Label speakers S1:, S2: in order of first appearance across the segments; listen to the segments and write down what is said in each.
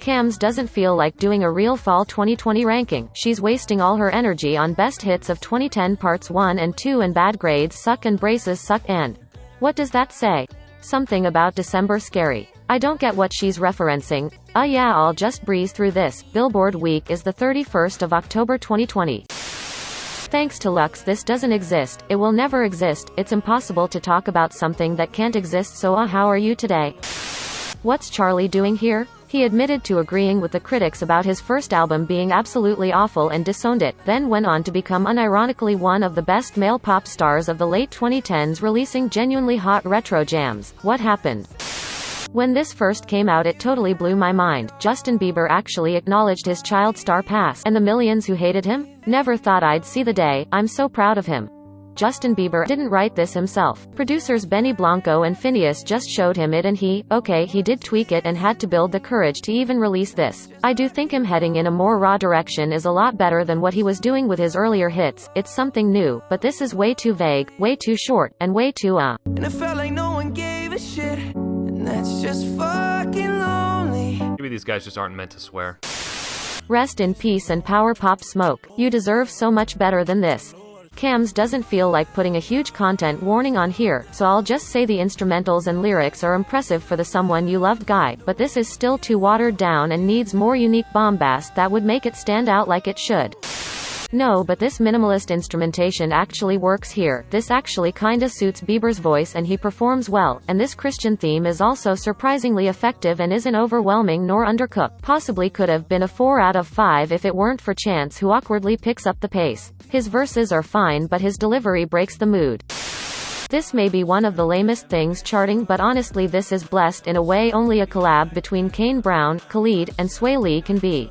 S1: Camz doesn't feel like doing a real fall 2020 ranking. She's wasting all her energy on best hits of 2010 parts 1 and 2 and bad grades suck and braces suck and... What does that say? Something about December scary. I don't get what she's referencing. Yeah, I'll just breeze through this. Billboard week is the 31st of October 2020. Thanks to Lux, this doesn't exist. It will never exist. It's impossible to talk about something that can't exist, so how are you today? What's Charlie doing here? He admitted to agreeing with the critics about his first album being absolutely awful and disowned it, then went on to become unironically one of the best male pop stars of the late 2010s, releasing genuinely hot retro jams. What happened? When this first came out, it totally blew my mind. Justin Bieber actually acknowledged his child star past, and the millions who hated him? Never thought I'd see the day. I'm so proud of him. Justin Bieber didn't write this himself. Producers Benny Blanco and Phineas just showed him it, and he did tweak it and had to build the courage to even release this. I do think him heading in a more raw direction is a lot better than what he was doing with his earlier hits. It's something new, but this is way too vague, way too short, and way too
S2: And it felt like no one gave a shit, and that's just fucking lonely.
S3: Maybe these guys just aren't meant to swear.
S1: Rest in peace and power Pop Smoke. You deserve so much better than this. Camz doesn't feel like putting a huge content warning on here, so I'll just say the instrumentals and lyrics are impressive for the Someone You Loved guy, but this is still too watered down and needs more unique bombast that would make it stand out like it should. No, but this minimalist instrumentation actually works here. This actually kinda suits Bieber's voice and he performs well, and this Christian theme is also surprisingly effective and isn't overwhelming nor undercooked. Possibly could have been a 4 out of 5 if it weren't for Chance, who awkwardly picks up the pace. His verses are fine, but his delivery breaks the mood. This may be one of the lamest things charting, but honestly this is blessed in a way only a collab between Kane Brown, Khalid, and Sway Lee can be.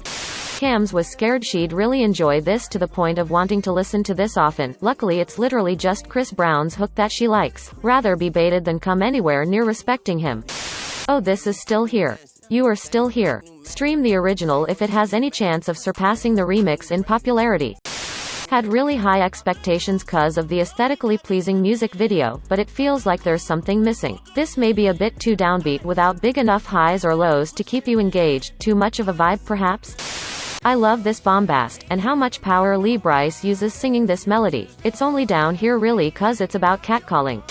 S1: Camz was scared she'd really enjoy this to the point of wanting to listen to this often. Luckily it's literally just Chris Brown's hook that she likes. Rather be baited than come anywhere near respecting him. Oh, this is still here. You are still here. Stream the original if it has any chance of surpassing the remix in popularity. Had really high expectations cause of the aesthetically pleasing music video, but it feels like there's something missing. This may be a bit too downbeat without big enough highs or lows to keep you engaged. Too much of a vibe perhaps? I love this bombast, and how much power Lee Brice uses singing this melody. It's only down here really cause it's about catcalling.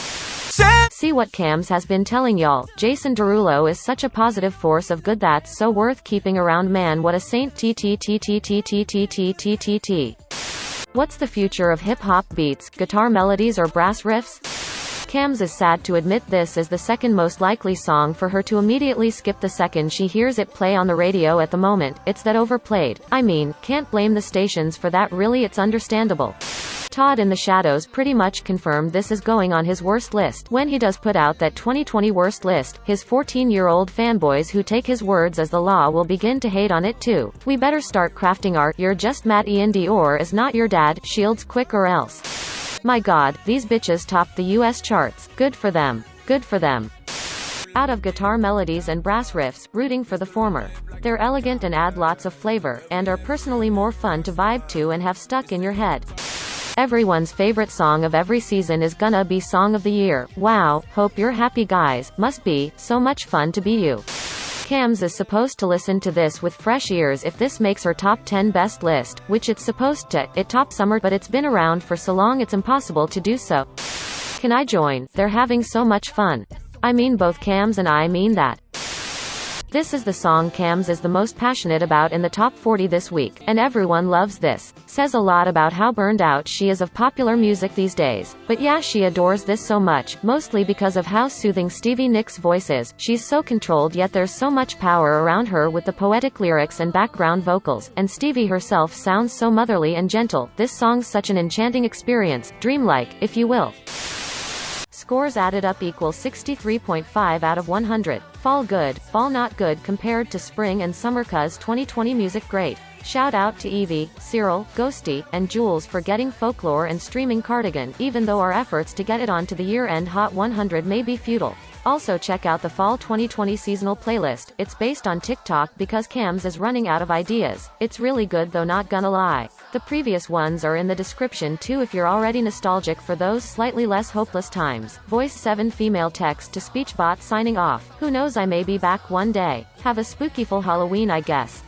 S1: See what Camz has been telling y'all. Jason Derulo is such a positive force of good that's so worth keeping around, man, what a saint. What's the future of hip-hop beats, guitar melodies or brass riffs? Camz is sad to admit this is the second most likely song for her to immediately skip the second she hears it play on the radio at the moment. It's that overplayed. I mean, can't blame the stations for that really, it's understandable. Todd in the Shadows pretty much confirmed this is going on his worst list. When he does put out that 2020 worst list, his 14-year-old fanboys who take his words as the law will begin to hate on it too. We better start crafting art. You're just Matt Ian Dior is not your dad. Shields quick or else. My god, these bitches topped the US charts. Good for them. Good for them. Out of guitar melodies and brass riffs, rooting for the former. They're elegant and add lots of flavor, and are personally more fun to vibe to and have stuck in your head. Everyone's favorite song of every season is gonna be Song of the Year. Wow, hope you're happy guys. Must be so much fun to be you. Camz is supposed to listen to this with fresh ears if this makes her top 10 best list, which it's supposed to. It topped Summer, but it's been around for so long it's impossible to do so. Can I join? They're having so much fun. I mean both Camz and I mean that. This is the song Camz is the most passionate about in the top 40 this week, and everyone loves this. Says a lot about how burned out she is of popular music these days. But yeah, she adores this so much, mostly because of how soothing Stevie Nicks' voice is. She's so controlled, yet there's so much power around her with the poetic lyrics and background vocals, and Stevie herself sounds so motherly and gentle. This song's such an enchanting experience, dreamlike, if you will. Scores added up equal 63.5 out of 100. Fall good, fall not good compared to spring and summer cuz 2020 music great. Shout out to Evie, Cyril, Ghosty, and Jules for getting Folklore and streaming Cardigan, even though our efforts to get it onto the year-end Hot 100 may be futile. Also check out the Fall 2020 seasonal playlist. It's based on TikTok because Camz is running out of ideas. It's really good though, not gonna lie. The previous ones are in the description too if you're already nostalgic for those slightly less hopeless times. Voice 7 female text to speech bot signing off. Who knows, I may be back one day. Have a spookyful Halloween, I guess.